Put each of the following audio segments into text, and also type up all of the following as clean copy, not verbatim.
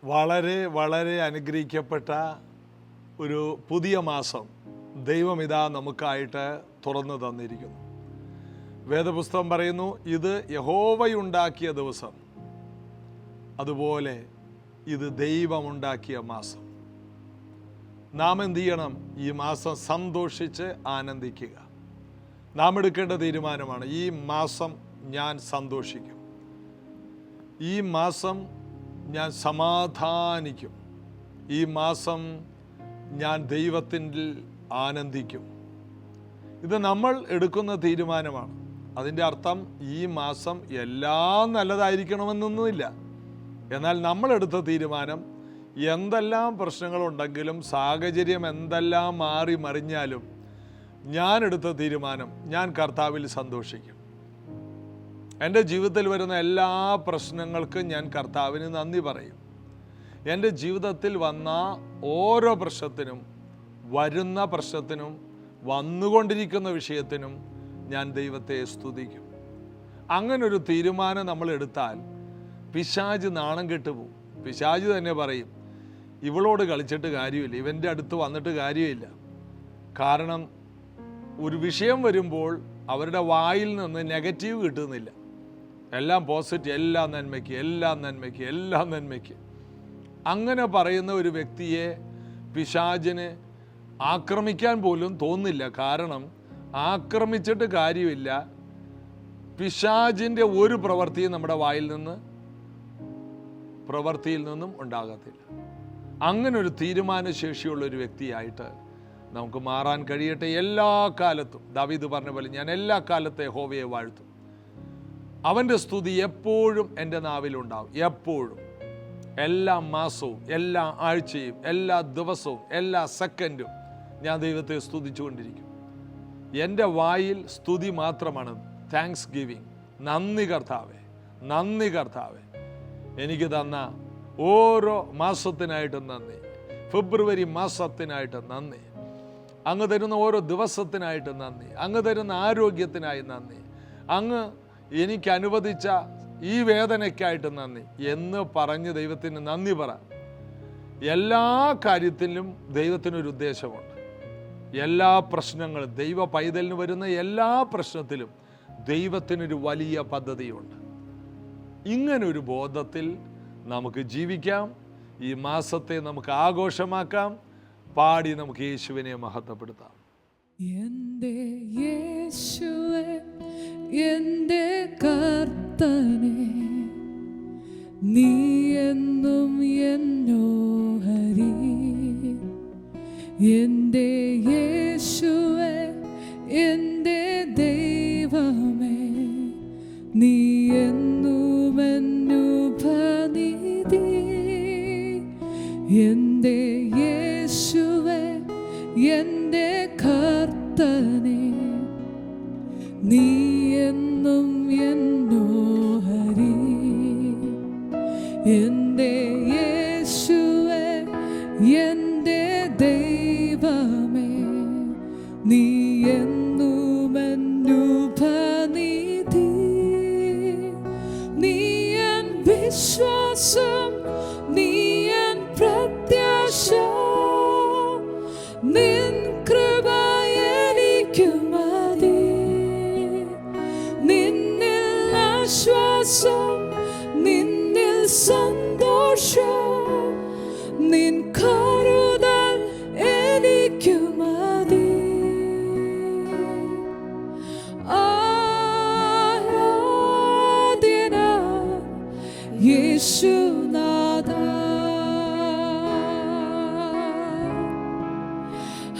വളരെ വളരെ അനുഗ്രഹിക്കപ്പെട്ട ഒരു പുതിയ മാസം ദൈവം ഇതാ നമുക്കായിട്ട് തുറന്നു തന്നിരിക്കുന്നു. വേദപുസ്തകം പറയുന്നു, ഇത് യഹോവയുണ്ടാക്കിയ ദിവസം, അതുപോലെ ഇത് ദൈവമുണ്ടാക്കിയ മാസം. നാം എന്ത് ചെയ്യണം? ഈ മാസം സന്തോഷിച്ച് ആനന്ദിക്കുക. നാം എടുക്കേണ്ട തീരുമാനമാണ്, ഈ മാസം ഞാൻ സന്തോഷിക്കും, ഈ മാസം ഞാൻ സമാധാനിക്കും, ഈ മാസം ഞാൻ ദൈവത്തിൽ ആനന്ദിക്കും. ഇത് നമ്മൾ എടുക്കുന്ന തീരുമാനമാണ്. അതിൻ്റെ അർത്ഥം ഈ മാസം എല്ലാം നല്ലതായിരിക്കണമെന്നൊന്നുമില്ല. എന്നാൽ നമ്മളെടുത്ത തീരുമാനം, എന്തെല്ലാം പ്രശ്നങ്ങളുണ്ടെങ്കിലും സാഹചര്യം എന്തെല്ലാം മാറി മറിഞ്ഞാലും ഞാൻ എടുത്ത തീരുമാനം, ഞാൻ കർത്താവിൽ സന്തോഷിക്കും. എൻ്റെ ജീവിതത്തിൽ വരുന്ന എല്ലാ പ്രശ്നങ്ങൾക്കും ഞാൻ കർത്താവിന് നന്ദി പറയും. എൻ്റെ ജീവിതത്തിൽ വന്ന ഓരോ പ്രശ്നത്തിനും, വരുന്ന പ്രശ്നത്തിനും, വന്നുകൊണ്ടിരിക്കുന്ന വിഷയത്തിനും ഞാൻ ദൈവത്തെ സ്തുതിക്കും. അങ്ങനൊരു തീരുമാനം നമ്മൾ എടുത്താൽ പിശാച് നാണം കെട്ടുപോകും. പിശാച് തന്നെ പറയും, ഇവളോട് കളിച്ചിട്ട് കാര്യമില്ല, ഇവൻ്റെ അടുത്ത് വന്നിട്ട് കാര്യമില്ല. കാരണം ഒരു വിഷയം വരുമ്പോൾ അവരുടെ വായിൽ നിന്ന് നെഗറ്റീവ് കിട്ടുന്നില്ല. എല്ലാം പോസിറ്റീവ്, എല്ലാം നന്മയ്ക്ക്, എല്ലാം നന്മയ്ക്ക്, എല്ലാം നന്മയ്ക്ക്. അങ്ങനെ പറയുന്ന ഒരു വ്യക്തിയെ പിശാചിന് ആക്രമിക്കാൻ പോലും തോന്നില്ല. കാരണം ആക്രമിച്ചിട്ട് കാര്യമില്ല, പിശാചിൻ്റെ ഒരു പ്രവൃത്തിയും നമ്മുടെ പ്രവൃത്തിയിൽ നിന്നും ഉണ്ടാകത്തില്ല. അങ്ങനെ ഒരു തീരുമാനശേഷിയുള്ള ഒരു വ്യക്തിയായിട്ട് നമുക്ക് മാറാൻ കഴിയട്ടെ. എല്ലാ കാലത്തും ദാവീദ് പറഞ്ഞ പോലെ, ഞാൻ എല്ലാ കാലത്തെ യഹോവയെ വാഴ്ത്തും, അവൻ്റെ സ്തുതി എപ്പോഴും എൻ്റെ നാവിലുണ്ടാവും. എപ്പോഴും, എല്ലാ മാസവും, എല്ലാ ആഴ്ചയും, എല്ലാ ദിവസവും, എല്ലാ സെക്കൻഡും ഞാൻ ദൈവത്തെ സ്തുതിച്ചുകൊണ്ടിരിക്കും. എൻ്റെ വായിൽ സ്തുതി മാത്രമാണ്. Thanks giving. നന്ദി കർത്താവേ, നന്ദി കർത്താവേ, എനിക്ക് തന്ന ഓരോ മാസത്തിനായിട്ട് നന്ദി, ഫെബ്രുവരി മാസത്തിനായിട്ട് നന്ദി, അങ്ങ് തരുന്ന ഓരോ ദിവസത്തിനായിട്ട് നന്ദി, അങ്ങ് തരുന്ന ആരോഗ്യത്തിനായി നന്ദി, അങ്ങ് എനിക്ക് അനുവദിച്ച ഈ വേദനയ്ക്കായിട്ട് നന്ദി എന്ന് പറഞ്ഞ് ദൈവത്തിന് നന്ദി പറ. എല്ലാ കാര്യത്തിലും ദൈവത്തിനൊരു ഉദ്ദേശമുണ്ട്. എല്ലാ പ്രശ്നങ്ങളും, ദൈവ പൈതലിന് വരുന്ന എല്ലാ പ്രശ്നത്തിലും ദൈവത്തിനൊരു വലിയ പദ്ധതിയുണ്ട്. ഇങ്ങനൊരു ബോധത്തിൽ നമുക്ക് ജീവിക്കാം. ഈ മാസത്തെ നമുക്ക് ആഘോഷമാക്കാം. പാടി നമുക്ക് യേശുവിനെ മഹത്വപ്പെടുത്താം. എൻ്റെ യേശുവേ, എൻ്റെ കർത്തനെ, നീ എന്നും എന്നോഹരി. എൻ്റെ യേശുവേ, എൻ്റെ ദൈവമേ, നീ എന്നും എന്നുപനിധി. എൻ്റെ യേശുവേ, എൻ്റെ കർത്തനെ, നീ എന്നും എന്നോഹരി. എൻ്റെ യേശുവേ, എൻ്റെ ദൈവമേ, നീ എന്നും എന്നുപനിധി. നീ എൻ വിശ്വാസം, നീ എൻ പ്രത്യാശ, നിൻ കൃപ എനിക്കു മതി. നിന്നിൽ ആശ്വാസം, നിന്നിൽ സന്തോഷം, നിൻ കരുതൽ എനിക്കു മതി. ആരാധന യേശുനാഥ.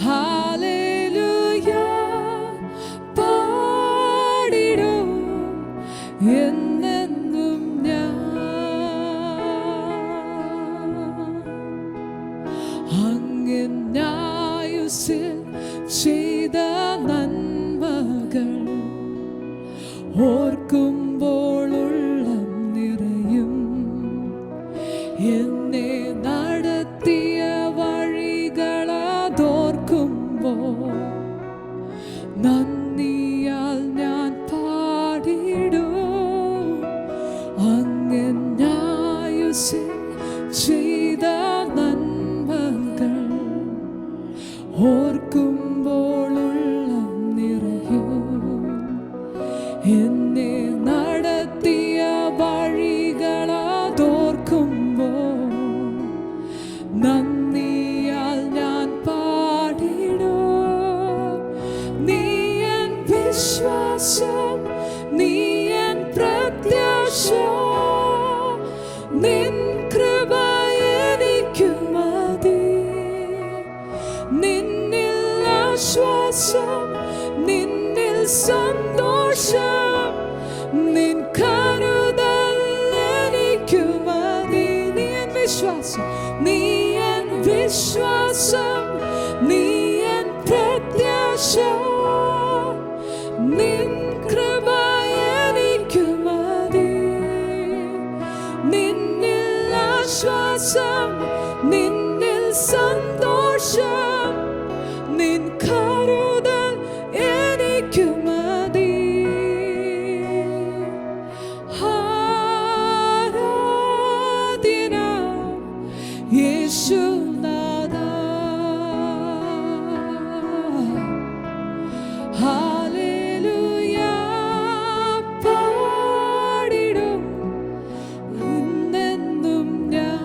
ഹല്ലേലൂയ പാടിടും എന്നെന്നും ഞാൻ. അങ്ങനായുസ്സിൽ ചെയ്ത നന്മകൾ ഓർക്കുമ്പോൾ ഉള്ളം നിറയും. എന്നെ നടത്തിയ വഴികളതോർക്കുമ്പോൾ നന്ദിയാൽ ഞാൻ പാടിടും. അങ്ങനായുസ്സിൽ ചെയ്ത ഓർക്കുമ്പോൾ ഉള്ളം നിറയും. എന്നെ നടത്തിയ വഴികളോർക്കുമ്പോൾ നന്ദിയാൽ ഞാൻ പാടിടും. നീ എൻ വിശ്വാസം, നീ എൻ പ്രത്യാശ, നിൻ കൃപ എനിക്കു മതി. നിന്നിൽ ആശ്വാസം, നിന്നിൽ സന്തോഷം, നിൻ കരുതൽ എനിക്കു മതി. നീ എൻ വിശ്വാസം, നീ എൻ വിശ്വാസം, നീ എൻ പ്രത്യാശ, നിൻ കൃപ എനിക്കു മതി. നിന്നിൽ ആശ്വാസം, നിന്നിൽ സന്തോഷം, നിൻ കരുതൽ എനിക്കു മതി. ആരാധന യേശുനാഥാ. ഹല്ലേലൂയ പാടിടും ഇന്നെന്നും ഞാൻ.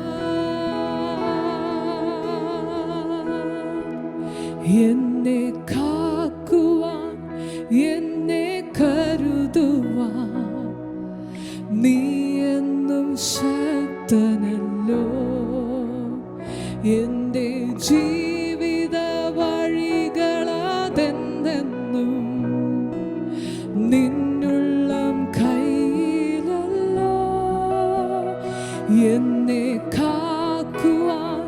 എന്നെ കാക്കുവാൻ, എന്നെ കരുതുവാൻ നീ എന്നും ശക്തനല്ലോ. എൻ്റെ ജീവിത വഴികളതെന്നെന്നും നിന്നുള്ളം കയ്യിലല്ലോ. എന്നെ കാക്കുവാൻ,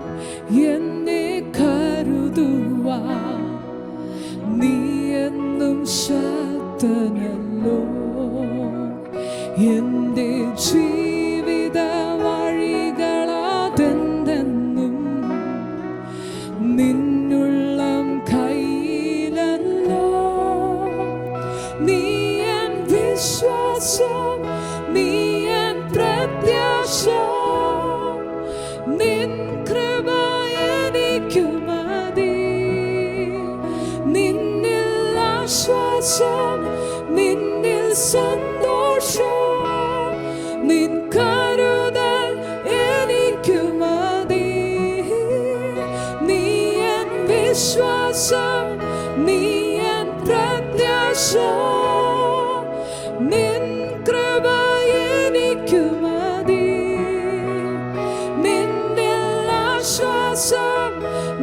എന്നെ കരുതുവാൻ നീ എന്നും ശക്തനല്ലോ. എൻ്റെ ജീവിത വഴികളതെന്നെന്നും നിന്നുള്ളം കയ്യിലല്ലോ. നീ എൻ വിശ്വാസം, നീ എൻ പ്രത്യാശ, നിൻ കൃപ എനിക്കു മതി. നിന്നിൽ ആശ്വാസം, നിന്നിൽ സന്തോഷം, നിൻ കരുതൽ എനിക്കു മതി. നീ എൻ വിശ്വാസം, നീ എൻ പ്രത്യാശ, നിൻ കൃപ എനിക്കു മതി. നിന്നിൽ ആശ്വാസം,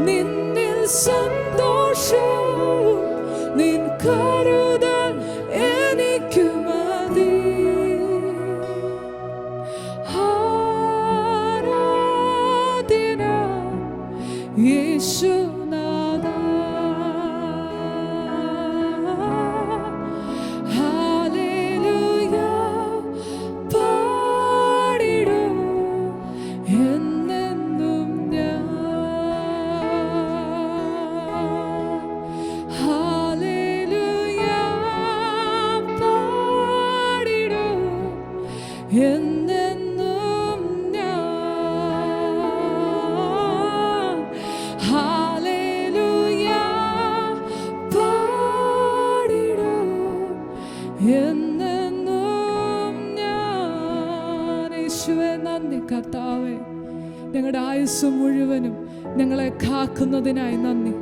നിന്നിൽ സന്തോഷം, നിൻ കരുതൽ എനിക്കു മതി. ആരാധന യേശുനാഥാ. ഹല്ലേലൂയ പാടിടും എന്നെന്നും ഞാൻ. ഹല്ലേലൂയ പാടിടും എന്നെന്നും ഞാൻ. ഹല്ലേലൂയ പാടിടും എന്നെന്നും ഞാൻ. യേശുവേ നന്ദി കർത്താവേ, ഞങ്ങളുടെ ആയുസ് മുഴുവനും ഞങ്ങളെ കാക്കുന്നതിനായി നന്ദി.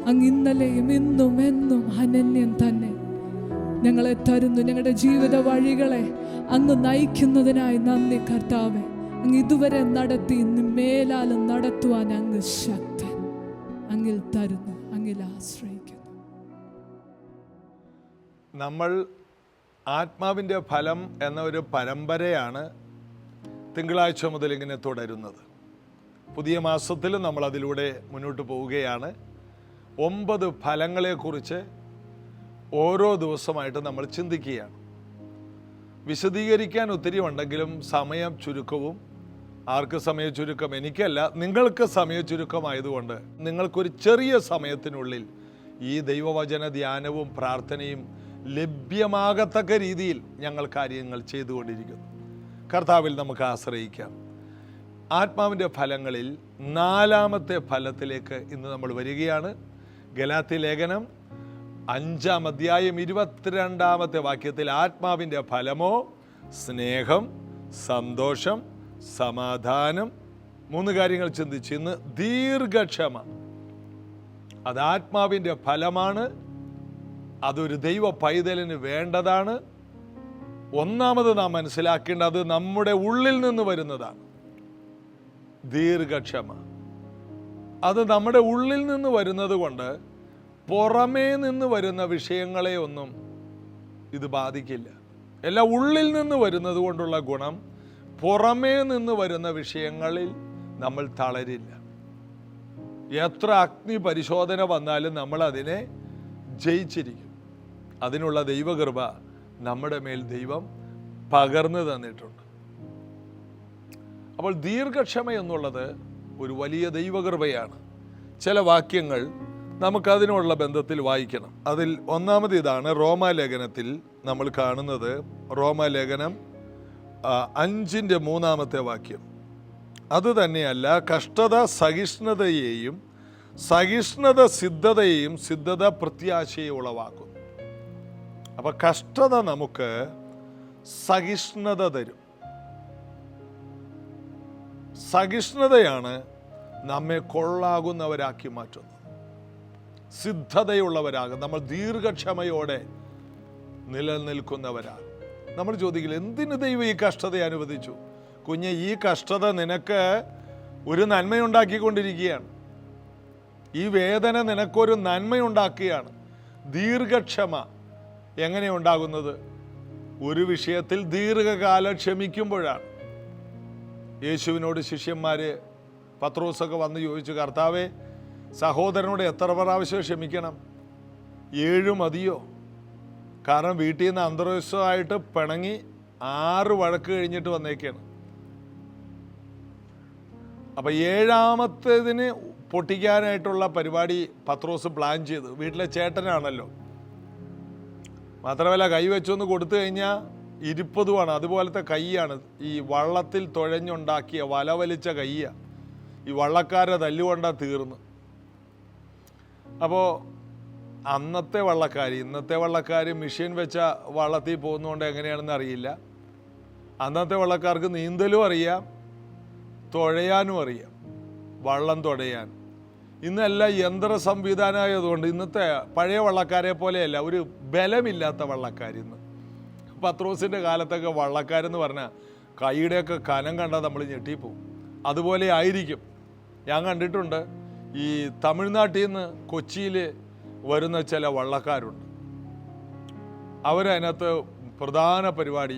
അങ്ങ് ഇന്നലെയും ഇന്നും എന്നും അനന്യം തന്നെ ഞങ്ങളെ തരുന്നു. ഞങ്ങളുടെ ജീവിത വഴികളെ അങ്ങ് നയിക്കുന്നതിനായി നന്ദി കർത്താവേ. അങ്ങ് ഇതുവരെ നടത്തി, ഇന്ന് മേലാലും നടത്തുവാൻ അങ്ങ് ശക്തൻ. അങ്ങിൽ തരുന്നു, അങ്ങിൽ ആശ്രയിക്കുന്നു. നമ്മൾ ആത്മാവിൻ്റെ ഫലം എന്ന ഒരു പരമ്പരയാണ് തിങ്കളാഴ്ച മുതൽ ഇങ്ങനെ തുടരുന്നത്. പുതിയ മാസത്തിലും നമ്മൾ അതിലൂടെ മുന്നോട്ട് പോവുകയാണ്. 9 ഫലങ്ങളെക്കുറിച്ച് ഓരോ ദിവസമായിട്ട് നമ്മൾ ചിന്തിക്കുകയാണ്. വിശദീകരിക്കാൻ ഒത്തിരി ഉണ്ടെങ്കിലും സമയം ചുരുക്കവും. ആർക്ക് സമയ ചുരുക്കം? എനിക്കല്ല, നിങ്ങൾക്ക് സമയ ചുരുക്കമായതുകൊണ്ട് നിങ്ങൾക്കൊരു ചെറിയ സമയത്തിനുള്ളിൽ ഈ ദൈവവചന ധ്യാനവും പ്രാർത്ഥനയും ലഭ്യമാകത്തക്ക രീതിയിൽ ഞങ്ങൾ കാര്യങ്ങൾ ചെയ്തുകൊണ്ടിരിക്കുന്നു. കർത്താവിൽ നമുക്ക് ആശ്രയിക്കാം. ആത്മാവിൻ്റെ ഫലങ്ങളിൽ 4-ാമത്തെ ഫലത്തിലേക്ക് ഇന്ന് നമ്മൾ വരികയാണ്. ഗലാത്യ ലേഖനം 5-ാം അധ്യായം 22-ാമത്തെ വാക്യത്തിൽ ആത്മാവിൻ്റെ ഫലമോ സ്നേഹം, സന്തോഷം, സമാധാനം, 3 കാര്യങ്ങൾ ചിന്തിച്ച് ഇന്ന് ദീർഘക്ഷമ. അത് ആത്മാവിൻ്റെ ഫലമാണ്. അതൊരു ദൈവ പൈതലിന് വേണ്ടതാണ്. ഒന്നാമത് നാം മനസ്സിലാക്കേണ്ടത് നമ്മുടെ ഉള്ളിൽ നിന്ന് വരുന്നതാണ് ദീർഘക്ഷമ. അത് നമ്മുടെ ഉള്ളിൽ നിന്ന് വരുന്നത് കൊണ്ട് പുറമേ നിന്ന് വരുന്ന വിഷയങ്ങളെ ഒന്നും ഇത് ബാധിക്കില്ല. എല്ലാം ഉള്ളിൽ നിന്ന് വരുന്നത് കൊണ്ടുള്ള ഗുണം പുറമേ നിന്ന് വരുന്ന വിഷയങ്ങളിൽ നമ്മൾ തളരില്ല. എത്ര അഗ്നി പരിശോധന വന്നാലും നമ്മൾ അതിനെ ജയിച്ചിരിക്കും. അതിനുള്ള ദൈവകൃപ നമ്മുടെ മേൽ ദൈവം പകർന്നു തന്നിട്ടുണ്ട്. അപ്പോൾ ദീർഘക്ഷമ എന്നുള്ളത് ഒരു വലിയ ദൈവകൃപയാണ്. ചില വാക്യങ്ങൾ നമുക്കതിനുള്ള ബന്ധത്തിൽ വായിക്കണം. അതിൽ ഒന്നാമത് ഇതാണ്, റോമാലേഖനത്തിൽ നമ്മൾ കാണുന്നത്. റോമാലേഖനം 5-ാമത്തെ വാക്യം. അതുതന്നെയല്ല, കഷ്ടത സഹിഷ്ണുതയെയും സഹിഷ്ണുത സിദ്ധതയെയും സിദ്ധത പ്രത്യാശയെ ഉളവാക്കുന്നു. അപ്പൊ കഷ്ടത നമുക്ക് സഹിഷ്ണുത തരും. സഹിഷ്ണുതയാണ് നമ്മെ കൊള്ളാകുന്നവരാക്കി മാറ്റുന്നത്. സിദ്ധതയുള്ളവരാകും. നമ്മൾ ദീർഘക്ഷമയോടെ നിലനിൽക്കുന്നവരാകും. നമ്മൾ ചോദിക്കില്ല, എന്തിന് ദൈവം ഈ കഷ്ടത അനുവദിച്ചു? കുഞ്ഞെ, ഈ കഷ്ടത നിനക്ക് ഒരു നന്മയുണ്ടാക്കിക്കൊണ്ടിരിക്കുകയാണ്. ഈ വേദന നിനക്കൊരു നന്മയുണ്ടാക്കുകയാണ്. ദീർഘക്ഷമ എങ്ങനെയുണ്ടാകുന്നത്? ഒരു വിഷയത്തിൽ ദീർഘകാലം ക്ഷമിക്കുമ്പോഴാണ്. യേശുവിനോട് ശിഷ്യന്മാര്, പത്രോസൊക്കെ വന്ന് ചോദിച്ചു, കർത്താവേ, സഹോദരനോട് എത്ര പ്രാവശ്യം ക്ഷമിക്കണം? 7 മതിയോ? കാരണം വീട്ടിൽ നിന്ന് അന്തർദേശമായിട്ട് പിണങ്ങി 6 വഴക്ക് കഴിഞ്ഞിട്ട് വന്നേക്കാണ്. അപ്പം 7ാമത്തേതിന് പൊട്ടിക്കാനായിട്ടുള്ള പരിപാടി പത്രോസ് പ്ലാൻ ചെയ്തു. വീട്ടിലെ ചേട്ടനാണല്ലോ. മാത്രമല്ല, കൈവച്ചൊന്ന് കൊടുത്തു കഴിഞ്ഞാൽ ഇരിപ്പതുമാണ്. അതുപോലത്തെ കൈയാണ്. ഈ വള്ളത്തിൽ തുഴഞ്ഞുണ്ടാക്കിയ വല വലിച്ച കൈയാണ്. ഈ വള്ളക്കാരെ തല്ലുകൊണ്ടാ തീർന്നു. അപ്പോൾ അന്നത്തെ വള്ളക്കാർ, ഇന്നത്തെ വള്ളക്കാർ മെഷീൻ വെച്ച വള്ളത്തിൽ പോകുന്നതുകൊണ്ട് എങ്ങനെയാണെന്ന് അറിയില്ല. അന്നത്തെ വള്ളക്കാർക്ക് നീന്തലും അറിയാം, തുഴയാനും അറിയാം, വള്ളം തുഴയാൻ. ഇന്നെല്ലാം യന്ത്ര സംവിധാനമായതുകൊണ്ട് ഇന്നത്തെ പഴയ വള്ളക്കാരെ പോലെയല്ല, ഒരു ബലമില്ലാത്ത വള്ളക്കാർ. ഇന്ന് പത്രോസിൻ്റെ കാലത്തൊക്കെ വള്ളക്കാരെന്ന് പറഞ്ഞാൽ കൈയുടെയൊക്കെ കനം കണ്ടാൽ നമ്മൾ ഞെട്ടിപ്പോവും. അതുപോലെ ആയിരിക്കും. ഞാൻ കണ്ടിട്ടുണ്ട്, ഈ തമിഴ്നാട്ടിൽ നിന്ന് കൊച്ചിയിൽ വരുന്ന ചില വള്ളക്കാരുണ്ട്. അവരതിനകത്ത് പ്രധാന പരിപാടി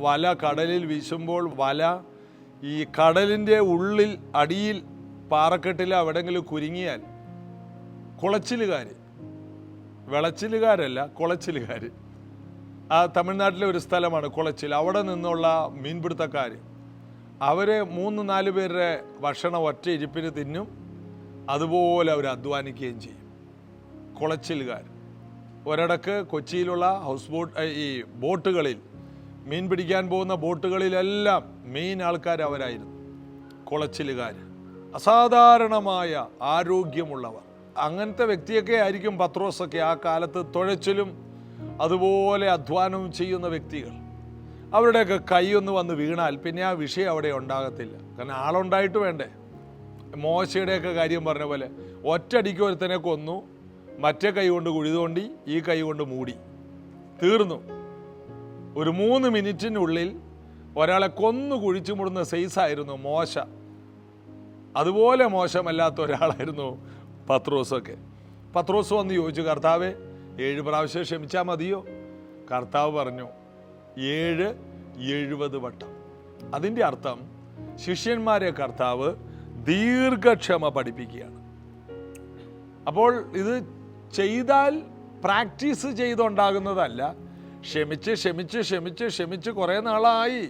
വല കടലിൽ വീശുമ്പോൾ വല ഈ കടലിൻ്റെ ഉള്ളിൽ അടിയിൽ പാറക്കെട്ടിൽ എവിടെയെങ്കിലും കുരുങ്ങിയാൽ കുളച്ചിലുകാർ, വിളച്ചിലുകാരല്ല, കുളച്ചിലുകാർ. ആ തമിഴ്നാട്ടിലെ ഒരു സ്ഥലമാണ് കുളച്ചിൽ. അവിടെ നിന്നുള്ള മീൻപിടുത്തക്കാർ അവർ 3-4 പേരുടെ ഭക്ഷണം ഒറ്റ ഇരിപ്പിന് തിന്നും. അതുപോലെ അവർ അധ്വാനിക്കുകയും ചെയ്യും. കുളച്ചിലുകാർ ഒരിടക്ക് കൊച്ചിയിലുള്ള ഹൗസ് ബോട്ട്, ഈ ബോട്ടുകളിൽ മീൻ പിടിക്കാൻ പോകുന്ന ബോട്ടുകളിലെല്ലാം മെയിൻ ആൾക്കാർ അവരായിരുന്നു, കുളച്ചിലുകാർ. അസാധാരണമായ ആരോഗ്യമുള്ളവർ. അങ്ങനത്തെ വ്യക്തിയൊക്കെ ആയിരിക്കും പത്രോസൊക്കെ ആ കാലത്ത്. തുഴച്ചിലും അതുപോലെ അധ്വാനവും ചെയ്യുന്ന വ്യക്തികൾ. അവരുടെയൊക്കെ കൈയൊന്ന് വന്ന് വീണാൽ പിന്നെ ആ വിഷയം അവിടെ ഉണ്ടാകത്തില്ല. കാരണം ആളുണ്ടായിട്ട് വേണ്ടേ. മോശയുടെയൊക്കെ കാര്യം പറഞ്ഞ പോലെ ഒറ്റയടിക്ക് ഒരുത്തനെ കൊന്നു, മറ്റേ കൈ കൊണ്ട് കുഴി തോണ്ടി, ഈ കൈ കൊണ്ട് മൂടി, തീർന്നു. ഒരു 3 മിനിറ്റിനുള്ളിൽ ഒരാളെ കൊന്നു കുഴിച്ചു മുടുന്ന സൈസായിരുന്നു മോശ. അതുപോലെ മോശമല്ലാത്ത ഒരാളായിരുന്നു പത്രോസൊക്കെ. പത്രോസ് വന്ന് ചോദിച്ചു, കർത്താവേ, 7 പ്രാവശ്യം ക്ഷമിച്ചാൽ മതിയോ? കർത്താവ് പറഞ്ഞു 70 വട്ടം. അതിൻ്റെ അർത്ഥം ശിഷ്യന്മാരെ കർത്താവ് ദീർഘക്ഷമ പഠിപ്പിക്കുകയാണ്. അപ്പോൾ ഇത് ചെയ്താൽ പ്രാക്ടീസ് ചെയ്തുണ്ടാകുന്നതല്ല. ക്ഷമിച്ച് ക്ഷമിച്ച് ക്ഷമിച്ച് ക്ഷമിച്ച് കുറേ നാളായി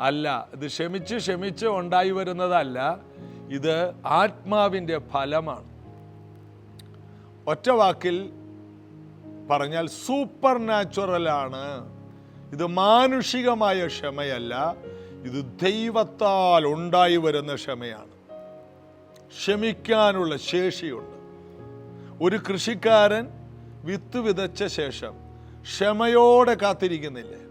അല്ല. ഇത് ക്ഷമിച്ച് ക്ഷമിച്ച് ഉണ്ടായി വരുന്നതല്ല. ഇത് ആത്മാവിൻ്റെ ഫലമാണ്. ഒറ്റ വാക്കിൽ പറഞ്ഞാൽ സൂപ്പർ നാച്ചുറലാണ്. ഇത് മാനുഷികമായ ക്ഷമയല്ല, ഇത് ദൈവത്താൽ ഉണ്ടായി വരുന്ന ക്ഷമയാണ്. ക്ഷമിക്കാനുള്ള ശേഷിയുണ്ട്. ഒരു കൃഷിക്കാരൻ വിത്ത് വിതച്ച ശേഷം ക്ഷമയോടെ കാത്തിരിക്കുന്നില്ലേ?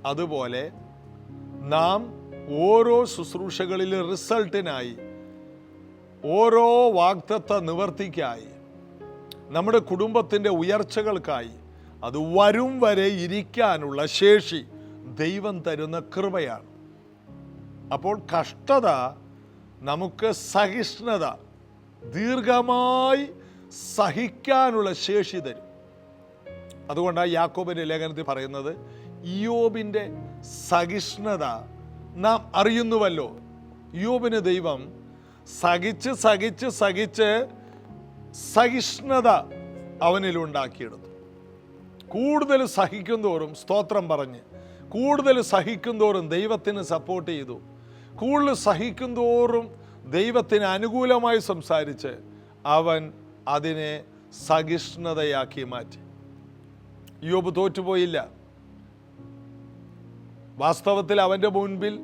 അതുപോലെ നാം ഓരോ ശുശ്രൂഷകളിലെ റിസൾട്ടിനായി, ഓരോ വാഗ്ദത്ത നിവർത്തിക്കായി, നമ്മുടെ കുടുംബത്തിൻ്റെ ഉയർച്ചകൾക്കായി അത് വരും വരെ ഇരിക്കാനുള്ള ശേഷി ദൈവം തരുന്ന കൃപയാണ്. അപ്പോൾ കഷ്ടത നമുക്ക് സഹിഷ്ണുത, ദീർഘമായി സഹിക്കാനുള്ള ശേഷി തരും. അതുകൊണ്ടാണ് യാക്കോബിൻ്റെ ലേഖനത്തിൽ പറയുന്നത്, ഇയ്യോബിൻ്റെ സഹിഷ്ണുത നാം അറിയുന്നുവല്ലോ. ഇയ്യോബിന് ദൈവം സഹിച്ച് സഹിച്ച് സഹിച്ച് സഹിഷ്ണുത അവനിലുണ്ടാക്കിയെടുത്തു. കൂടുതൽ സഹിക്കും തോറും സ്തോത്രം പറഞ്ഞ്, കൂടുതൽ സഹിക്കും തോറും ദൈവത്തിന് സപ്പോർട്ട് ചെയ്തു, കൂടുതൽ സഹിക്കും തോറും ദൈവത്തിന് അനുകൂലമായി സംസാരിച്ച് അവൻ അതിനെ സഹിഷ്ണുതയാക്കി മാറ്റി. ഇയ്യോബ് തോറ്റുപോയില്ല. വാസ്തവത്തിൽ അവൻ്റെ മുൻപിൽ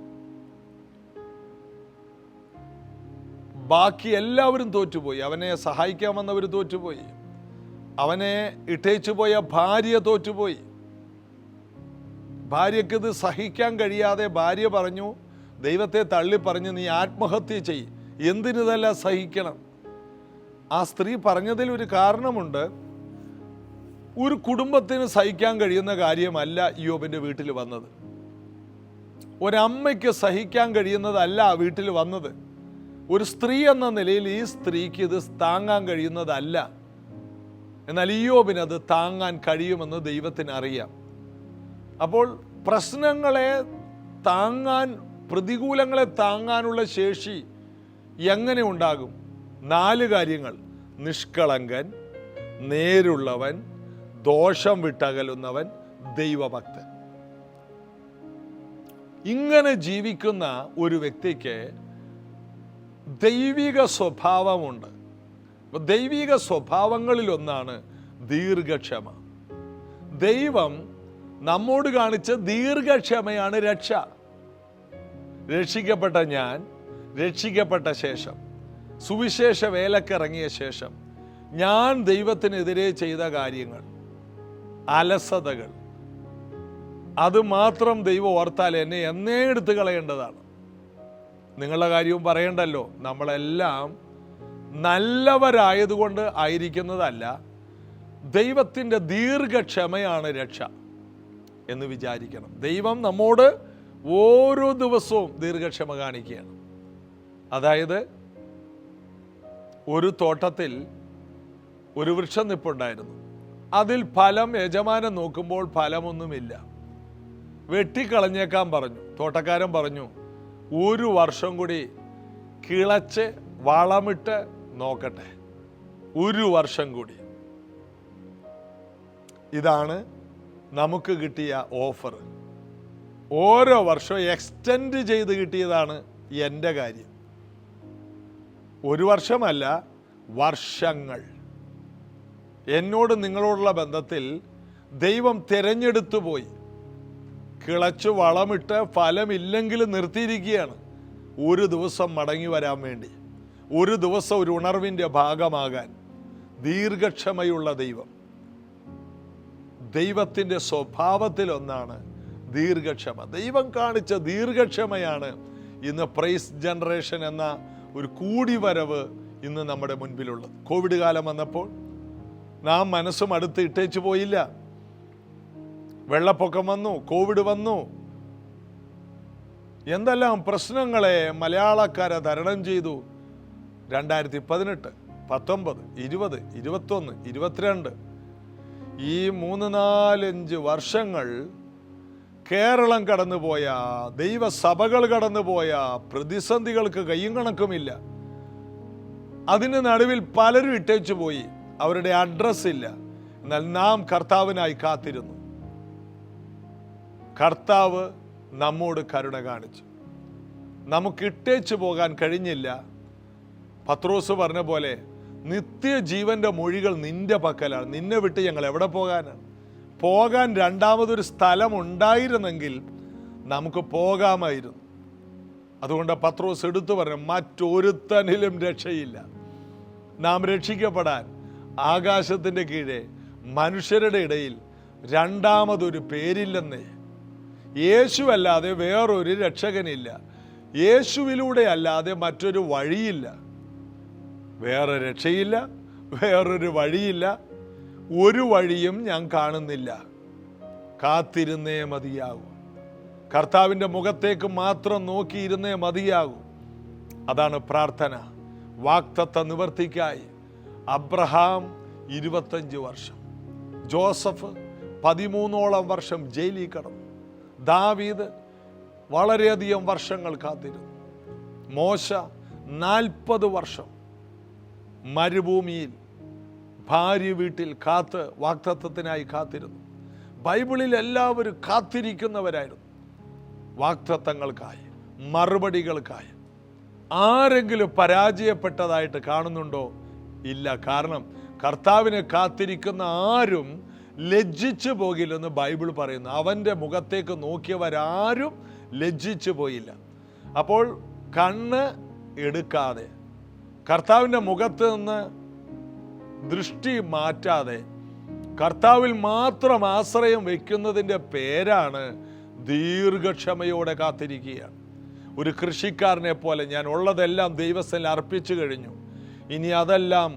ബാക്കി എല്ലാവരും തോറ്റുപോയി. അവനെ സഹായിക്കാൻ വന്നവർ തോറ്റുപോയി. അവനെ ഇട്ടേച്ചു പോയ ഭാര്യ തോറ്റുപോയി. ഭാര്യയ്ക്ക് ഇത് സഹിക്കാൻ കഴിയാതെ ഭാര്യ പറഞ്ഞു, ദൈവത്തെ തള്ളി പറഞ്ഞു, നീ ആത്മഹത്യ ചെയ്യ്, എന്തിനിതെല്ലാം സഹിക്കണം. ആ സ്ത്രീ പറഞ്ഞതിൽ ഒരു കാരണമുണ്ട്. ഒരു കുടുംബത്തിന് സഹിക്കാൻ കഴിയുന്ന കാര്യമല്ല ഇയ്യോബിൻ്റെ വീട്ടിൽ വന്നത്. ഒരമ്മയ്ക്ക് സഹിക്കാൻ കഴിയുന്നതല്ല വീട്ടിൽ വന്നത്. ഒരു സ്ത്രീ എന്ന നിലയിൽ ഈ സ്ത്രീക്ക് ഇത് താങ്ങാൻ കഴിയുന്നതല്ല. എന്നാൽ ഇയ്യോബിന് അത് താങ്ങാൻ കഴിയുമെന്ന് ദൈവത്തിന് അറിയാം. അപ്പോൾ പ്രശ്നങ്ങളെ താങ്ങാൻ, പ്രതികൂലങ്ങളെ താങ്ങാനുള്ള ശേഷി എങ്ങനെ ഉണ്ടാകും? 4 കാര്യങ്ങൾ: നിഷ്കളങ്കൻ, നേരുള്ളവൻ, ദോഷം വിട്ടകലുന്നവൻ, ദൈവഭക്തൻ. ഇങ്ങനെ ജീവിക്കുന്ന ഒരു വ്യക്തിക്ക് ദൈവിക സ്വഭാവമുണ്ട്. അപ്പോൾ ദൈവിക സ്വഭാവങ്ങളിലൊന്നാണ് ദീർഘക്ഷമ. ദൈവം നമ്മോട് കാണിച്ച ദീർഘക്ഷമയാണ് രക്ഷ. രക്ഷിക്കപ്പെട്ട ഞാൻ, രക്ഷിക്കപ്പെട്ട ശേഷം, സുവിശേഷ വേലക്കിറങ്ങിയ ശേഷം ഞാൻ ദൈവത്തിനെതിരെ ചെയ്ത കാര്യങ്ങൾ, അലസതകൾ, അത് മാത്രം ദൈവം ഓർത്താൽ എന്നെ എന്നേ എടുത്തു കളയേണ്ടതാണ്. നിങ്ങളുടെ കാര്യവും പറയണ്ടല്ലോ. നമ്മളെല്ലാം നല്ലവരായതുകൊണ്ട് ആയിരിക്കുന്നതല്ല, ദൈവത്തിൻ്റെ ദീർഘക്ഷമയാണ് രക്ഷ എന്ന് വിചാരിക്കണം. ദൈവം നമ്മോട് ഓരോ ദിവസവും ദീർഘക്ഷമ കാണിക്കുകയാണ്. അതായത്, ഒരു തോട്ടത്തിൽ ഒരു വൃക്ഷം നിപ്പുണ്ടായിരുന്നു. അതിൽ ഫലം യജമാനൻ നോക്കുമ്പോൾ ഫലമൊന്നുമില്ല. വെട്ടിക്കളഞ്ഞേക്കാൻ പറഞ്ഞു. തോട്ടക്കാരൻ പറഞ്ഞു, 1 വർഷം കൂടി കിളച്ച് വളമിട്ട് നോക്കട്ടെ, 1 വർഷം കൂടി. ഇതാണ് നമുക്ക് കിട്ടിയ ഓഫർ. ഓരോ വർഷവും എക്സ്റ്റെൻഡ് ചെയ്ത് കിട്ടിയതാണ് എൻ്റെ കാര്യം. 1 വർഷമല്ല, വർഷങ്ങൾ. എന്നോട് നിങ്ങളോടുള്ള ബന്ധത്തിൽ ദൈവം തിരഞ്ഞെടുത്തു പോയി. കിളച്ച് വളമിട്ട് ഫലമില്ലെങ്കിലും നിർത്തിയിരിക്കുകയാണ്. 1 ദിവസം മടങ്ങി വരാൻ വേണ്ടി, 1 ദിവസം ഒരു ഉണർവിൻ്റെ ഭാഗമാകാൻ. ദീർഘക്ഷമയുള്ള ദൈവം. ദൈവത്തിൻ്റെ സ്വഭാവത്തിലൊന്നാണ് ദീർഘക്ഷമ. ദൈവം കാണിച്ച ദീർഘക്ഷമയാണ് ഇന്ന് പ്രൈസ് ജനറേഷൻ എന്ന ഒരു കൂടിവരവ് ഇന്ന് നമ്മുടെ മുൻപിലുള്ളത്. കോവിഡ് കാലം വന്നപ്പോൾ നാം മനസ്സും അടുത്ത് ഇട്ടേച്ചു പോയില്ല. വെള്ളപ്പൊക്കം വന്നു, കോവിഡ് വന്നു, എന്തെല്ലാം പ്രശ്നങ്ങളെ മലയാളക്കാരെ തരണം ചെയ്തു. 2018, 19, 20, 21, 22 ഈ 3-4-5 വർഷങ്ങൾ കേരളം കടന്നുപോയ, ദൈവസഭകൾ കടന്നുപോയ പ്രതിസന്ധികൾക്ക് കയ്യും കണക്കുമില്ല. അതിന് നടുവിൽ പലരും ഇട്ടേച്ചു പോയി. അവരുടെ അഡ്രസ് ഇല്ല. എന്നാൽ നാം കർത്താവിനായി കാത്തിരുന്നു. കർത്താവ് നമ്മോട് കരുണ കാണിച്ചു. നമുക്ക് ഇട്ടേച്ചു പോകാൻ കഴിഞ്ഞില്ല. പത്രോസ് പറഞ്ഞ പോലെ, നിത്യജീവന്റെ മൊഴികൾ നിന്റെ പക്കലാണ്, നിന്നെ വിട്ട് ഞങ്ങൾ എവിടെ പോകാനാണ്? പോകാൻ രണ്ടാമതൊരു സ്ഥലം ഉണ്ടായിരുന്നെങ്കിൽ നമുക്ക് പോകാമായിരുന്നു. അതുകൊണ്ട് പത്രോസ് എടുത്തു പറഞ്ഞു, മറ്റൊരുത്തനിലും രക്ഷയില്ല. നാം രക്ഷിക്കപ്പെടാൻ ആകാശത്തിൻ്റെ കീഴെ മനുഷ്യരുടെ ഇടയിൽ രണ്ടാമതൊരു പേരില്ലെന്നേ. യേശുവല്ലാതെ വേറൊരു രക്ഷകനില്ല. യേശുവിലൂടെ അല്ലാതെ മറ്റൊരു വഴിയില്ല. വേറെ രക്ഷയില്ല, വേറൊരു വഴിയില്ല. ഒരു വഴിയും ഞാൻ കാണുന്നില്ല. കാത്തിരുന്നേ മതിയാകൂ. കർത്താവിൻ്റെ മുഖത്തേക്ക് മാത്രം നോക്കിയിരുന്നേ മതിയാകൂ. അതാണ് പ്രാർത്ഥന. വാഗ്ദത്ത നിവർത്തിക്കായി അബ്രഹാം 25 വർഷം, ജോസഫ് 13ഓളം വർഷം ജയിലിൽ കടന്നു, ദാവീദ് വളരെയധികം വർഷങ്ങൾ കാത്തിരുന്നു, മോശ 40 വർഷം മരുഭൂമിയിൽ ഭാര്യ വീട്ടിൽ കാത്ത് വാഗ്ദത്തത്തിനായി കാത്തിരുന്നു. ബൈബിളിൽ എല്ലാവരും കാത്തിരിക്കുന്നവരായിരുന്നു വാഗ്ദത്തങ്ങൾക്കായി, മറുപടികൾക്കായി. ആരെങ്കിലും പരാജയപ്പെട്ടതായിട്ട് കാണുന്നുണ്ടോ? ഇല്ല. കാരണം കർത്താവിനെ കാത്തിരിക്കുന്ന ആരും ലജ്ജിച്ചു പോകില്ലെന്ന് ബൈബിൾ പറയുന്നു. അവൻ്റെ മുഖത്തേക്ക് നോക്കിയവരാരും ലജ്ജിച്ചു പോയില്ല. അപ്പോൾ കണ്ണ് എടുക്കാതെ, കർത്താവിൻ്റെ മുഖത്ത് നിന്ന് ദൃഷ്ടി മാറ്റാതെ കർത്താവിൽ മാത്രം ആശ്രയം വയ്ക്കുന്നതിൻ്റെ പേരാണ് ദീർഘക്ഷമയോടെ കാത്തിരിക്കുകയാണ്. ഒരു കൃഷിക്കാരനെ പോലെ ഞാൻ ഉള്ളതെല്ലാം ദൈവത്തിൽ അർപ്പിച്ചു കഴിഞ്ഞു. ഇനി അതെല്ലാം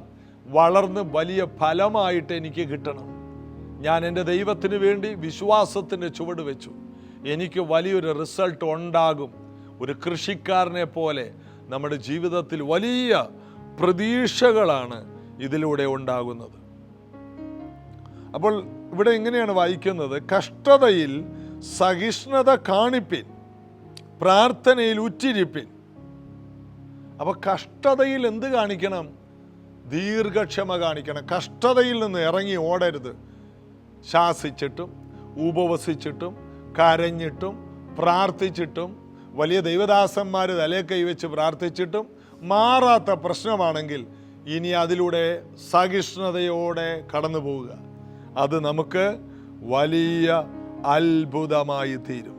വളർന്ന് വലിയ ഫലമായിട്ട് എനിക്ക് കിട്ടണം. ഞാൻ എൻ്റെ ദൈവത്തിന് വേണ്ടി വിശ്വാസത്തിൻ്റെ ചുവട് വെച്ചു. എനിക്ക് വലിയൊരു റിസൾട്ട് ഉണ്ടാകും. ഒരു കൃഷിക്കാരനെ പോലെ നമ്മുടെ ജീവിതത്തിൽ വലിയ പ്രതീക്ഷകളാണ് ഇതിലൂടെ ഉണ്ടാകുന്നത്. അപ്പോൾ ഇവിടെ ഇങ്ങനെയാണ് വായിക്കുന്നത്, കഷ്ടതയിൽ സഹിഷ്ണുത കാണിപ്പിൻ, പ്രാർത്ഥനയിൽ ഉറ്റിരിപ്പിൻ. അപ്പോൾ കഷ്ടതയിൽ എന്ത് കാണിക്കണം? ദീർഘക്ഷമ കാണിക്കണം. കഷ്ടതയിൽ നിന്ന് ഇറങ്ങി ഓടരുത്. ശാസിച്ചിട്ടും ഉപവസിച്ചിട്ടും കരഞ്ഞിട്ടും പ്രാർത്ഥിച്ചിട്ടും വലിയ ദൈവദാസന്മാർ തലേ കൈവച്ച് പ്രാർത്ഥിച്ചിട്ടും മാറാത്ത പ്രശ്നമാണെങ്കിൽ ഇനി അതിലൂടെ സഹിഷ്ണുതയോടെ കടന്നു പോവുക. അത് നമുക്ക് വലിയ അത്ഭുതമായി തീരും.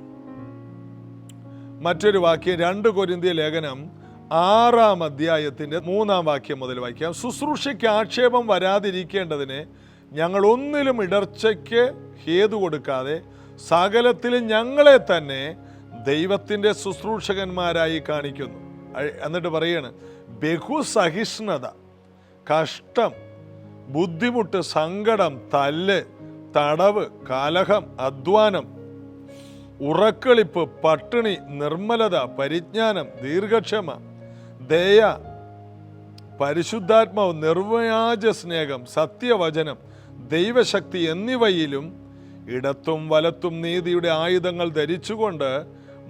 മറ്റൊരു വാക്യം 2 കൊരിന്ത്യർ ലേഖനം 6-ാം അധ്യായത്തിൻ്റെ 3-ാം വാക്യം മുതൽ വായിക്കാം. ശുശ്രൂഷയ്ക്ക് ആക്ഷേപം വരാതിരിക്കേണ്ടതിന് ഞങ്ങൾ ഒന്നിലും ഇടർച്ചയ്ക്ക് ഹേതു കൊടുക്കാതെ സകലത്തിലും ഞങ്ങളെ തന്നെ ദൈവത്തിൻ്റെ ശുശ്രൂഷകന്മാരായി കാണിക്കുന്നു. എന്നിട്ട് പറയാണ്, ബഹുസഹിഷ്ണുത, കഷ്ടം, ബുദ്ധിമുട്ട്, സങ്കടം, തല്ല്, തടവ്, കലഹം, അധ്വാനം, ഉറക്കളിപ്പ്, പട്ടിണി, നിർമ്മലത, പരിജ്ഞാനം, ദീർഘക്ഷമ, ദയ, പരിശുദ്ധാത്മാവ്, നിർവ്യാജ സ്നേഹം, സത്യവചനം, ദൈവശക്തി എന്നിവയിലും ഇടത്തും വലത്തും നീതിയുടെ ആയുധങ്ങൾ ധരിച്ചുകൊണ്ട്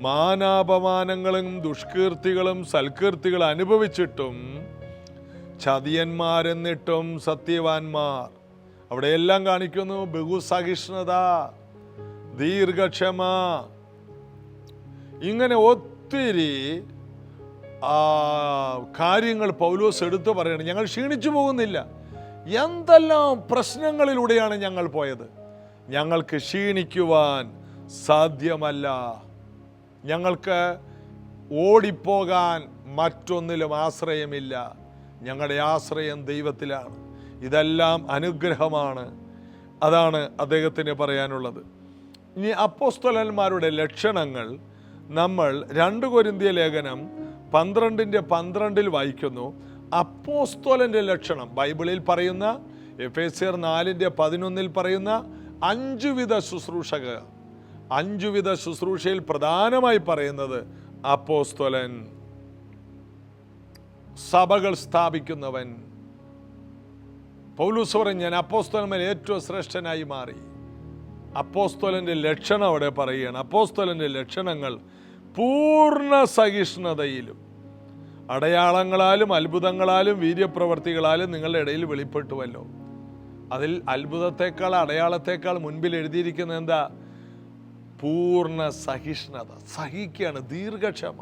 മാനാപമാനങ്ങളും ദുഷ്കീർത്തികളും സൽകീർത്തികളും അനുഭവിച്ചിട്ടും ചതിയന്മാരെന്നിട്ടും സത്യവാന്മാർ. അവിടെയെല്ലാം കാണിക്കുന്നു ബഹുസഹിഷ്ണുത, ദീർഘക്ഷമ. ഇങ്ങനെ ഒത്തിരി കാര്യങ്ങൾ പൗലോസ് എടുത്തു പറയണം. ഞങ്ങൾ ക്ഷീണിച്ചു പോകുന്നില്ല. എന്തെല്ലാം പ്രശ്നങ്ങളിലൂടെയാണ് ഞങ്ങൾ പോയത്. ഞങ്ങൾക്ക് ക്ഷീണിക്കുവാൻ സാധ്യമല്ല. ഞങ്ങൾക്ക് ഓടിപ്പോകാൻ മറ്റൊന്നിലും ആശ്രയമില്ല. ഞങ്ങളുടെ ആശ്രയം ദൈവത്തിലാണ്. ഇതെല്ലാം അനുഗ്രഹമാണ്. അതാണ് അദ്ദേഹത്തിന് പറയാനുള്ളത്. ഇനി അപ്പോസ്തലന്മാരുടെ ലക്ഷണങ്ങൾ നമ്മൾ 2 കൊരിന്ത്യർ ലേഖനം 12:12 വായിക്കുന്നു. അപ്പോസ്തലന്റെ ലക്ഷണം ബൈബിളിൽ പറയുന്ന, എഫേസ്യർ 4:11 പറയുന്ന 5 വിധ ശുശ്രൂഷകർ. 5 വിധ ശുശ്രൂഷയിൽ പ്രധാനമായി പറയുന്നത് അപ്പോസ്തലൻ, സഭകൾ സ്ഥാപിക്കുന്നവൻ. പൗലോസ് പറയും, ഞാൻ അപ്പോസ്തലന്മാരിൽ ഏറ്റവും ശ്രേഷ്ഠനായി മാറി. അപ്പോസ്തലന്റെ ലക്ഷണം അവിടെ പറയുകയാണ്. അപ്പോസ്തലന്റെ ലക്ഷണങ്ങൾ പൂർണ്ണ സഹിഷ്ണുതയിലും അടയാളങ്ങളാലും അത്ഭുതങ്ങളാലും വീര്യപ്രവർത്തികളാലും നിങ്ങളുടെ ഇടയിൽ വെളിപ്പെട്ടുവല്ലോ. അതിൽ അത്ഭുതത്തെക്കാൾ അടയാളത്തെക്കാൾ മുൻപിൽ എഴുതിയിരിക്കുന്നത് എന്താ? പൂർണ്ണ സഹിഷ്ണുത. സഹിക്കുകയാണ്, ദീർഘക്ഷമ,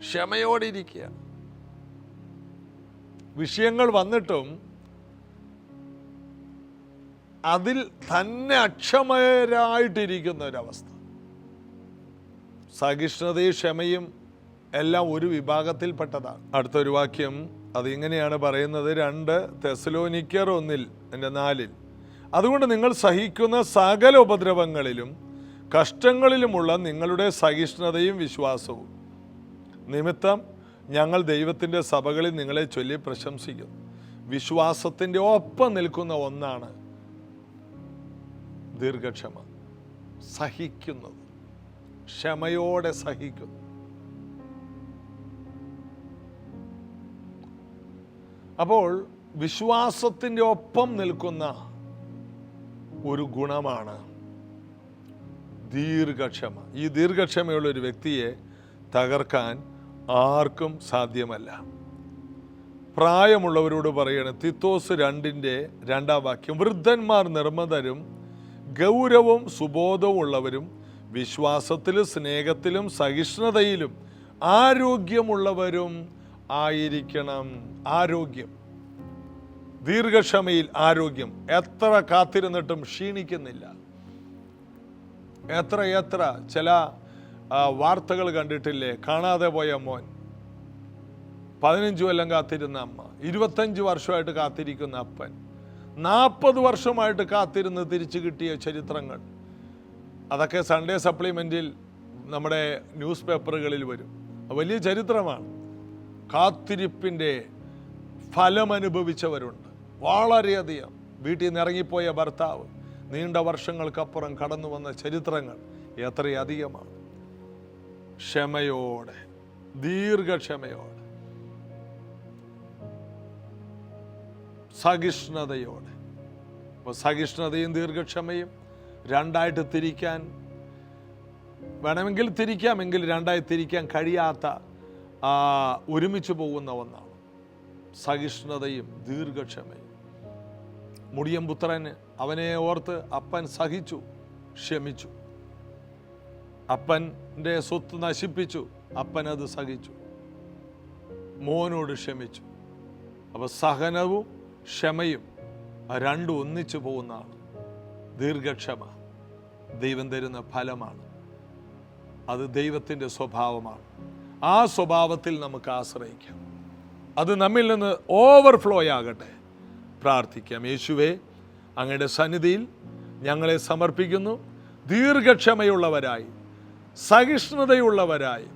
ക്ഷമയോടെ ഇരിക്കുകയാണ്. വിഷയങ്ങൾ വന്നിട്ടും അതിൽ തന്നെ അക്ഷമരായിട്ടിരിക്കുന്ന ഒരവസ്ഥ. സഹിഷ്ണുതയും ക്ഷമയും എല്ലാം ഒരു വിഭാഗത്തിൽപ്പെട്ടതാണ്. അടുത്തൊരു വാക്യം അതിങ്ങനെയാണ് പറയുന്നത്, 2 തെസ്സലോനിക്കർ 1:4. അതുകൊണ്ട് നിങ്ങൾ സഹിക്കുന്ന സകല ഉപദ്രവങ്ങളിലും കഷ്ടങ്ങളിലുമുള്ള നിങ്ങളുടെ സഹിഷ്ണുതയും വിശ്വാസവും നിമിത്തം ഞങ്ങൾ ദൈവത്തിൻ്റെ സഭകളിൽ നിങ്ങളെ ചൊല്ലി പ്രശംസിക്കുന്നു. വിശ്വാസത്തിൻ്റെ ഒപ്പം നിൽക്കുന്ന ഒന്നാണ് ദീർഘക്ഷമ, സഹിക്കുന്നത്, ക്ഷമയോടെ സഹിക്കുന്നു. അപ്പോൾ വിശ്വാസത്തിൻ്റെ ഒപ്പം നിൽക്കുന്ന ഒരു ഗുണമാണ് ദീർഘക്ഷമ. ഈ ദീർഘക്ഷമയുള്ള ഒരു വ്യക്തിയെ തകർക്കാൻ ആർക്കും സാധ്യമല്ല. പ്രായമുള്ളവരോട് പറയണം, തീത്തോസ് 2:2 വൃദ്ധന്മാർ നിർമ്മതരും ഗൗരവവും സുബോധവും ഉള്ളവരും വിശ്വാസത്തിലും സ്നേഹത്തിലും സഹിഷ്ണുതയിലും ആരോഗ്യമുള്ളവരും ആയിരിക്കണം. ആരോഗ്യം, ദീർഘക്ഷമയിൽ ആരോഗ്യം. എത്ര കാത്തിരുന്നിട്ടും ക്ഷീണിക്കുന്നില്ല. എത്ര ചില വാർത്തകൾ കണ്ടിട്ടില്ലേ? കാണാതെ പോയ മോൻ, 15 കൊല്ലം കാത്തിരുന്ന അമ്മ, 25 വർഷമായിട്ട് കാത്തിരിക്കുന്ന അപ്പൻ, 40 വർഷമായിട്ട് കാത്തിരുന്ന് തിരിച്ചു കിട്ടിയ ചരിത്രങ്ങൾ. അതൊക്കെ സൺഡേ സപ്ലിമെൻറ്റിൽ നമ്മുടെ ന്യൂസ് പേപ്പറുകളിൽ വരും. വലിയ ചരിത്രമാണ്. കാത്തിരിപ്പിൻ്റെ ഫലമനുഭവിച്ചവരുണ്ട് വളരെയധികം. വീട്ടിൽ നിന്ന് ഇറങ്ങിപ്പോയ ഭർത്താവ് നീണ്ട വർഷങ്ങൾക്കപ്പുറം കടന്നു വന്ന ചരിത്രങ്ങൾ എത്രയധികമാണ്. ക്ഷമയോടെ, ദീർഘക്ഷമയോടെ, സഹിഷ്ണുതയോടെ. അപ്പോൾ സഹിഷ്ണുതയും ദീർഘക്ഷമയും രണ്ടായിട്ട് തിരിക്കാൻ വേണമെങ്കിൽ തിരിക്കാമെങ്കിൽ രണ്ടായി തിരിക്കാൻ കഴിയാത്ത ഒരുമിച്ച് പോകുന്ന ഒന്നാണ് സഹിഷ്ണുതയും ദീർഘക്ഷമയും. മുടിയൻ പുത്രന് അവനെ ഓർത്ത് അപ്പൻ സഹിച്ചു, ക്ഷമിച്ചു. അപ്പൻ്റെ സ്വത്ത് നശിപ്പിച്ചു, അപ്പനത് സഹിച്ചു, മോനോട് ക്ഷമിച്ചു. അപ്പോൾ സഹനവും ക്ഷമയും രണ്ടും ഒന്നിച്ചു പോകുന്നതാണ് ദീർഘക്ഷമ. ദൈവം തരുന്ന ഫലമാണ്. അത് ദൈവത്തിൻ്റെ സ്വഭാവമാണ്. ആ സ്വഭാവത്തിൽ നമുക്ക് ആശ്രയിക്കാം. അത് നമ്മിൽ നിന്ന് ഓവർഫ്ലോ ആകട്ടെ. പ്രാർത്ഥിക്കാം. യേശുവേ, അങ്ങയുടെ സന്നിധിയിൽ ഞങ്ങളെ സമർപ്പിക്കുന്നു. ദീർഘക്ഷമയുള്ളവരായി, സഹിഷ്ണുതയുള്ളവരായി,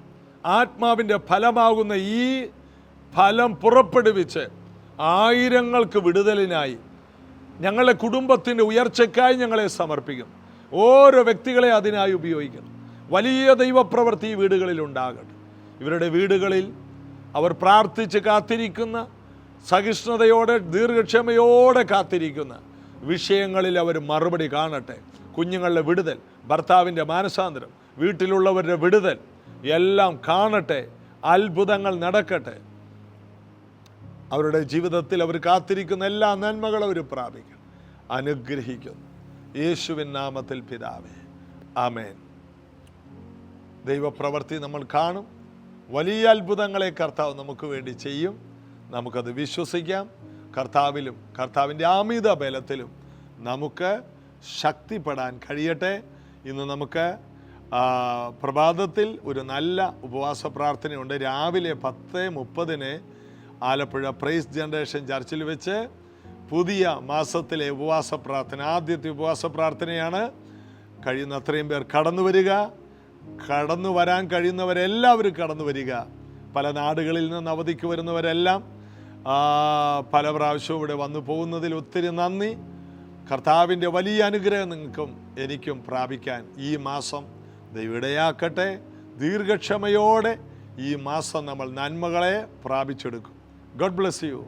ആത്മാവിൻ്റെ ഫലമാകുന്ന ഈ ഫലം പുറപ്പെടുവിച്ച് ആയിരങ്ങൾക്ക് വിടുതലിനായി, ഞങ്ങളുടെ കുടുംബത്തിൻ്റെ ഉയർച്ചയ്ക്കായി ഞങ്ങളെ സമർപ്പിക്കുന്നു. ഓരോ വ്യക്തികളെ അതിനായി ഉപയോഗിക്കണം. വലിയ ദൈവപ്രവൃത്തി ഈ വീടുകളിൽ ഉണ്ടാകട്ടെ. ഇവരുടെ വീടുകളിൽ അവർ പ്രാർത്ഥിച്ച് കാത്തിരിക്കുന്ന, സഹിഷ്ണുതയോടെ ദീർഘക്ഷമയോടെ കാത്തിരിക്കുന്ന വിഷയങ്ങളിൽ അവർ മറുപടി കാണട്ടെ. കുഞ്ഞുങ്ങളുടെ വിടുതൽ, ഭർത്താവിൻ്റെ മാനസാന്തരം, വീട്ടിലുള്ളവരുടെ വിടുതൽ എല്ലാം കാണട്ടെ. അത്ഭുതങ്ങൾ നടക്കട്ടെ. അവരുടെ ജീവിതത്തിൽ അവർ കാത്തിരിക്കുന്ന എല്ലാ നന്മകളും അവർ പ്രാപിക്കണം. അനുഗ്രഹിക്കുന്നു യേശുവിൻ നാമത്തിൽ പിതാവേ, ആമേൻ. ദൈവപ്രവൃത്തി നമ്മൾ കാണും. വലിയ അത്ഭുതങ്ങളെ കർത്താവ് നമുക്ക് വേണ്ടി ചെയ്യും. നമുക്കത് വിശ്വസിക്കാം. കർത്താവിലും കർത്താവിൻ്റെ അമിത ബലത്തിലും നമുക്ക് ശക്തിപ്പെടാൻ കഴിയട്ടെ. ഇന്ന് നമുക്ക് പ്രഭാതത്തിൽ ഒരു നല്ല ഉപവാസ പ്രാർത്ഥനയുണ്ട്. രാവിലെ 10:30 ആലപ്പുഴ പ്രൈസ് ജനറേഷൻ ചർച്ചിൽ വെച്ച് പുതിയ മാസത്തിലെ ഉപവാസ പ്രാർത്ഥന, ആദ്യത്തെ ഉപവാസ പ്രാർത്ഥനയാണ്. കഴിയുന്ന അത്രയും പേർ കടന്നു വരിക. കടന്നു വരാൻ കഴിയുന്നവരെല്ലാവരും കടന്നു വരിക. പല നാടുകളിൽ നിന്ന് അവധിക്ക് വരുന്നവരെല്ലാം പല പ്രാവശ്യവും ഇവിടെ വന്നു പോകുന്നതിൽ ഒത്തിരി നന്ദി. കർത്താവിൻ്റെ വലിയ അനുഗ്രഹം നിങ്ങൾക്കും എനിക്കും പ്രാപിക്കാൻ ഈ മാസം ദൈവം ഇടയാക്കട്ടെ. ദീർഘക്ഷമയോടെ ഈ മാസം നമ്മൾ നന്മകളെ പ്രാപിച്ചെടുക്കും. God bless you.